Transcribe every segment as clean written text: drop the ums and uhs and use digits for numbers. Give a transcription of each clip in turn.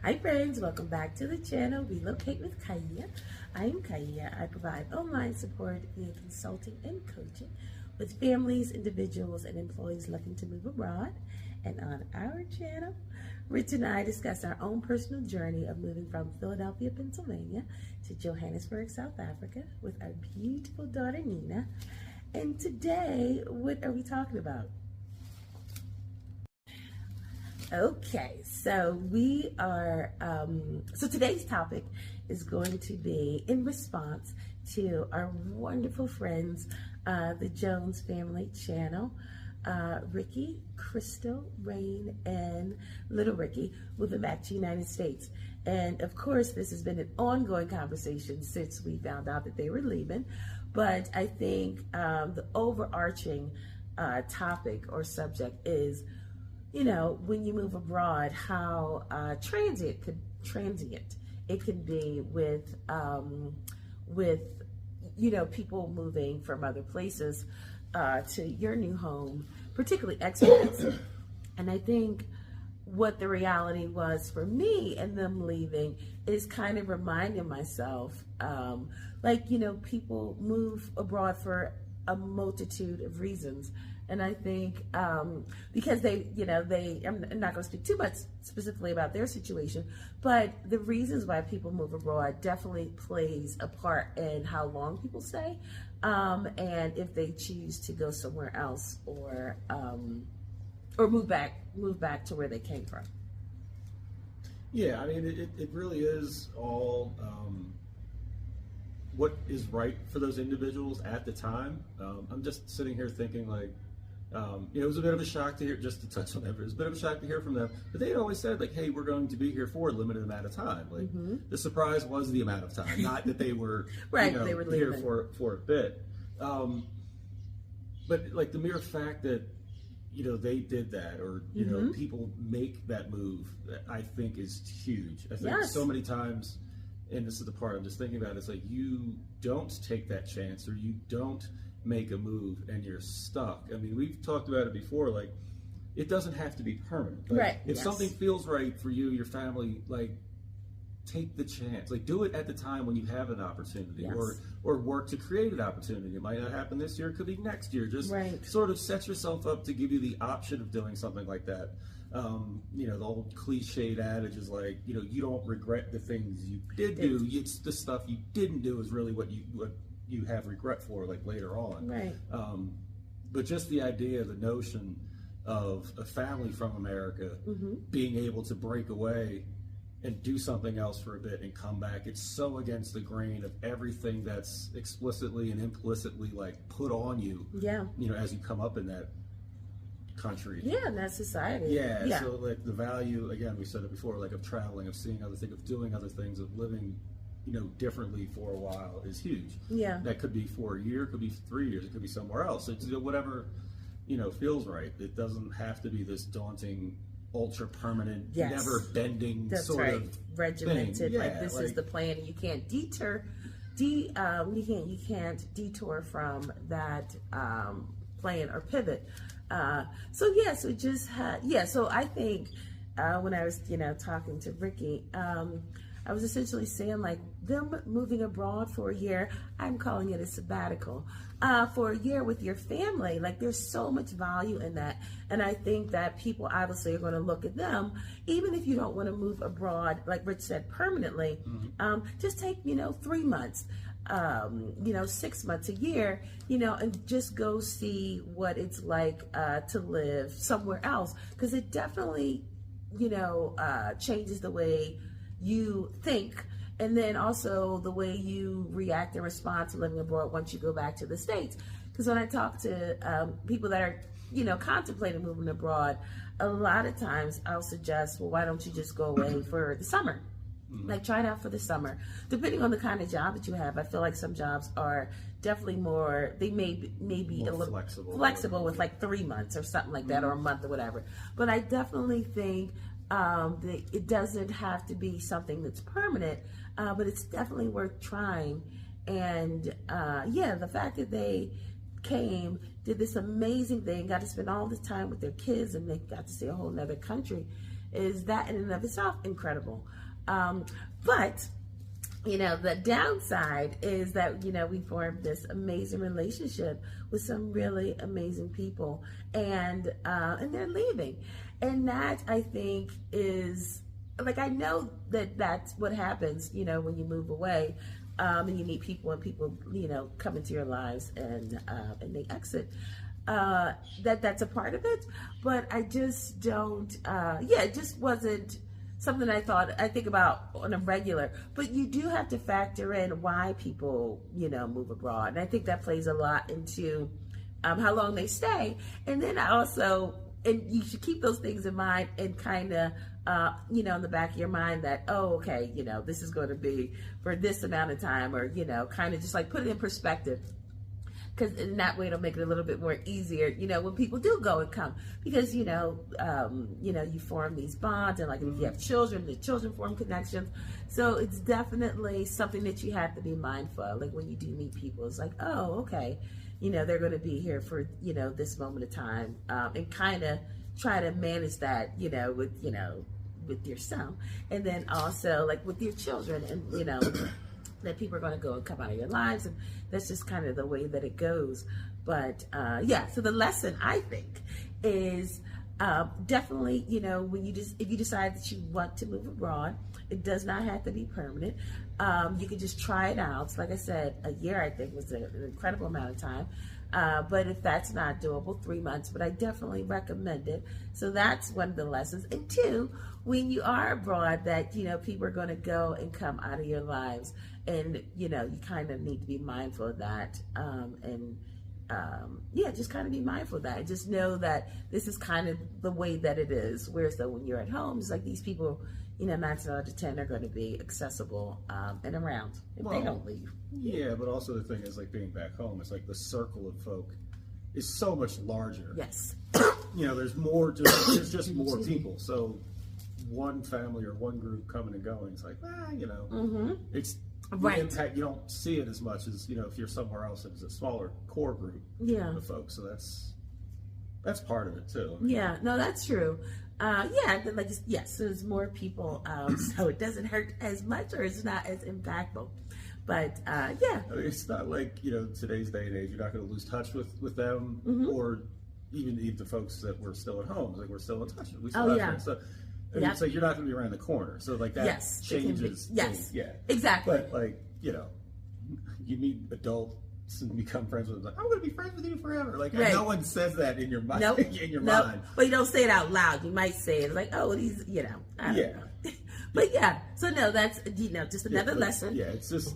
Hi friends, welcome back to the channel Relocate with Kaya. I'm Kaya. I provide online support via consulting and coaching with families, individuals, and employees looking to move abroad. And on our channel, Rich and I discuss our own personal journey of moving from Philadelphia, Pennsylvania to Johannesburg, South Africa with our beautiful daughter Nina. And today, what are we talking about? Okay, so we are, so today's topic is going to be in response to our wonderful friends, the Jones family channel, Ricky, Crystal, Rain, and little Ricky moving back to the United States. And of course, this has been an ongoing conversation since we found out that they were leaving. But I think the overarching topic or subject is, you know, when you move abroad, how transient it can be with you know, people moving from other places to your new home, particularly expats. And I think what the reality was for me and them leaving is kind of reminding myself, like, you know, people move abroad for a multitude of reasons. And I think because they, you know, I'm not going to speak too much specifically about their situation, but the reasons why people move abroad definitely plays a part in how long people stay, and if they choose to go somewhere else or move back to where they came from. Yeah, I mean, it really is all what is right for those individuals at the time. I'm just sitting here thinking, like, you know, it was a bit of a shock to hear, just to touch on that, it was a bit of a shock to hear from them, but they had always said, like, hey, we're going to be here for a limited amount of time. Like, the surprise was the amount of time, not that they were, right, you know, they were here leaving for a bit. But like the mere fact that, you know, they did that, or, you know, people make that move, I think is huge. I think so many times, and this is the part I'm just thinking about, it's like you don't take that chance, or you don't make a move and you're stuck. I mean, we've talked about it before, like, it doesn't have to be permanent. Like, right. If something feels right for you, your family, like, take the chance. Like, do it at the time when you have an opportunity, or work to create an opportunity. It might not happen this year, it could be next year. Just sort of set yourself up to give you the option of doing something like that. You know, the old cliched adage is like, you know, you don't regret the things you did do. It's the stuff you didn't do is really what you have regret for, like, later on. Right. But just the idea, the notion of a family from America being able to break away and do something else for a bit and come back, it's so against the grain of everything that's explicitly and implicitly, like, put on you. Yeah. You know, as you come up in that country. Yeah, in that society. Yeah. So, like, the value, again, we said it before, like, of traveling, of seeing other things, of doing other things, of living, you know, differently for a while is huge. Yeah. That could be for a year, it could be 3 years, it could be somewhere else. It's, you know, whatever, you know, feels right. It doesn't have to be this daunting, ultra permanent, never bending sort of regimented. thing. Like, this is the plan. You can't detour. You can't detour from that plan or pivot. So I think when I was, you know, talking to Ricky, I was essentially saying, like, them moving abroad for a year, I'm calling it a sabbatical, for a year with your family. Like, there's so much value in that. And I think that people obviously are going to look at them, even if you don't want to move abroad, like Rich said, permanently, just take, you know, 3 months, you know, 6 months, a year, you know, and just go see what it's like to live somewhere else. Because it definitely, you know, changes the way you think, and then also the way you react and respond to living abroad once you go back to the States. Because when I talk to people that are, you know, contemplating moving abroad, a lot of times I'll suggest, well, why don't you just go away for the summer? Like, try it out for the summer. Depending on the kind of job that you have, I feel like some jobs are definitely more, they may be a little flexible with like 3 months or something like that, or a month or whatever. But I definitely think that it doesn't have to be something that's permanent, but it's definitely worth trying. And the fact that they came, did this amazing thing, got to spend all this time with their kids, and they got to see a whole nother country. is that in and of itself incredible. But the downside is that, we formed this amazing relationship with some really amazing people, and they're leaving. And that, I think, is, like, I know that that's what happens, when you move away, and you meet people, and people, come into your lives, and they exit. That's a part of it, but I just don't, it just wasn't something I think about on a regular. But you do have to factor in why people, move abroad. And I think that plays a lot into how long they stay. And then and you should keep those things in mind, and kind of, in the back of your mind that, okay, this is going to be for this amount of time, or, kind of just like put it in perspective. Because in that way, it'll make it a little bit more easier, when people do go and come. Because, you form these bonds, and like if you have children, the children form connections. So it's definitely something that you have to be mindful of. Like when you do meet people, it's like, oh, okay, they're going to be here for, this moment of time, and kind of try to manage that, with yourself. And then also like with your children, and, that people are going to go and come out of your lives, and that's just kind of the way that it goes. But so the lesson, I think, is definitely, if you decide that you want to move abroad, it does not have to be permanent. You can just try it out. Like I said, a year, I think, was an incredible amount of time. But if that's not doable, 3 months, but I definitely recommend it. So that's one of the lessons. And two, when you are abroad, that, people are going to go and come out of your lives, and, you kind of need to be mindful of that. Just kind of be mindful of that. Just know that this is kind of the way that it is. Whereas though when you're at home, it's like these people, 9 out of 10 are going to be accessible and around if they don't leave. Yeah, but also the thing is, like, being back home, it's like the circle of folk is so much larger. Yes. There's there's just more people. So one family or one group coming and going, it's like, it's the impact. You don't see it as much as, if you're somewhere else and it's a smaller core group of folks. So that's part of it too. Yeah, no, that's true. So there's more people, so it doesn't hurt as much, or it's not as impactful. But it's not like, today's day and age, you're not going to lose touch with them, or even the folks that were still at home. Like, we're still in touch. We still have friends. So it's like you're not going to be around the corner. So like that changes. Yes, yeah, exactly. But like, you meet adults and become friends with them. Like, I'm going to be friends with you forever. Like, no one says that in your mind. Nope. In your mind. But you don't say it out loud. You might say it like, oh, these, I don't know. But so no, that's, just another lesson. Yeah, it's just,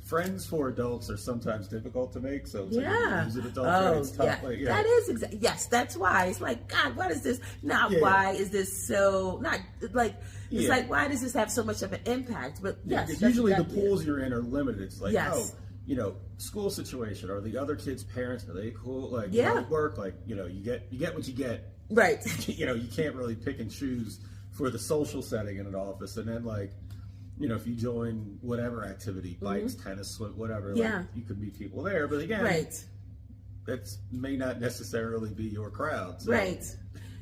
friends for adults are sometimes difficult to make. So it's like, it's tough. That is yes, that's why. It's like, God, what is this? Why is this so, not like, it's like, why does this have so much of an impact? But usually the pools you're in are limited. It's like, school situation, or the other kids' parents, are they cool? Like, work, like, you get what you get. Right. You can't really pick and choose for the social setting in an office. And then, like, if you join whatever activity, bikes, tennis, swim, whatever, like, you could meet people there. But again, that may not necessarily be your crowd. So. Right.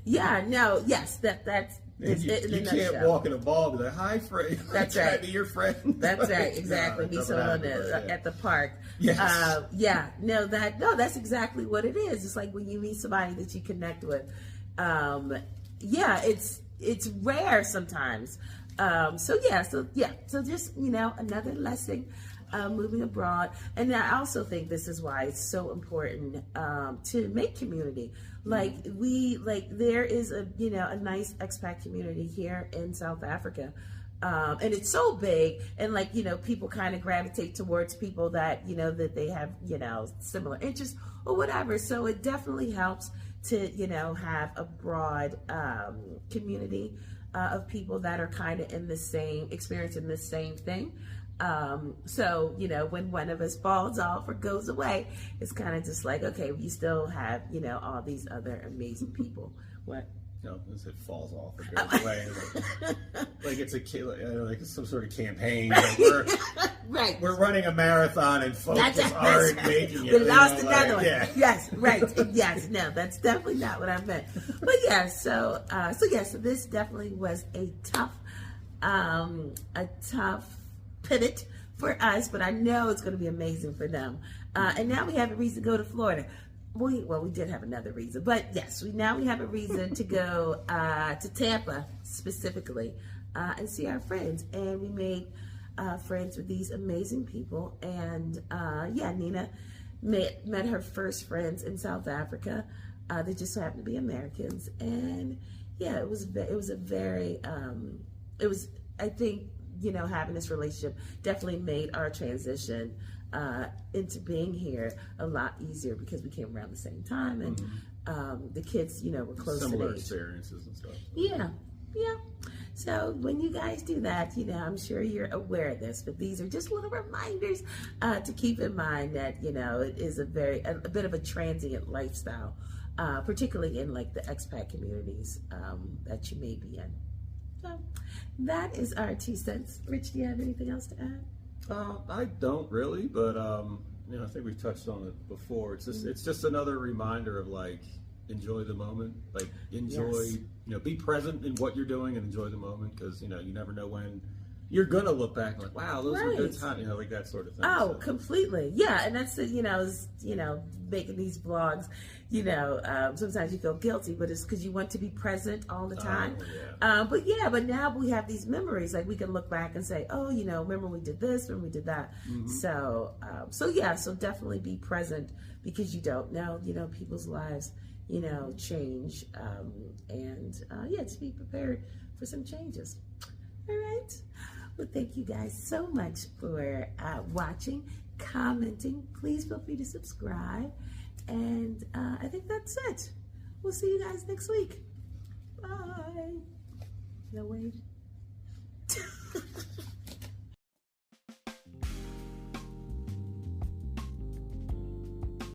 Yeah, no, yes, that's you can't walk in a ball and be like, hi, friend. That's right. Be your friend. That's right, exactly. Be someone at the park. Yes. That's exactly what it is. It's like when you meet somebody that you connect with. It's rare sometimes. So just, another lesson, moving abroad. And I also think this is why it's so important, to make community. Like there is a nice expat community here in South Africa. And it's so big, and people kind of gravitate towards people that, that they have, similar interests or whatever. So it definitely helps to, have a broad, community, of people that are kind of in the same, experiencing the same thing. So, when one of us falls off or goes away, it's kind of just like, okay, we still have, all these other amazing people. What? as it falls off or goes away, like it's a kid, like it's some sort of campaign. Like we're running a marathon and folks aren't making it. We lost another one. Yeah. Yes, right. Yes, no, that's definitely not what I meant. But yeah, so this definitely was a tough pivot for us, but I know it's going to be amazing for them. And now we have a reason to go to Florida. We did have another reason, but yes, we have a reason to go to Tampa specifically and see our friends. And we made friends with these amazing people. And Nina met her first friends in South Africa. They just so happened to be Americans. And yeah, it was a very, I think, having this relationship definitely made our transition into being here a lot easier because we came around the same time and the kids, were close to similar experiences and stuff. Yeah. So when you guys do that, I'm sure you're aware of this, but these are just little reminders to keep in mind that, it is a bit of a transient lifestyle, particularly in like the expat communities that you may be in. So that is our 2 cents. Rich, do you have anything else to add? I don't really, but I think we've touched on it before. It's just another reminder of like enjoy the moment, like enjoy, be present in what you're doing and enjoy the moment because you never know when you're gonna look back like, wow, those were good times, like that sort of thing. Oh, completely, yeah. And that's making these vlogs. Sometimes you feel guilty, but it's because you want to be present all the time. But now we have these memories. Like we can look back and say, oh, remember we did this, remember we did that. So definitely be present because you don't know, people's lives, change, and just be prepared for some changes. All right. Well, thank you guys so much for watching, commenting. Please feel free to subscribe. And I think that's it. We'll see you guys next week. Bye. No, wait.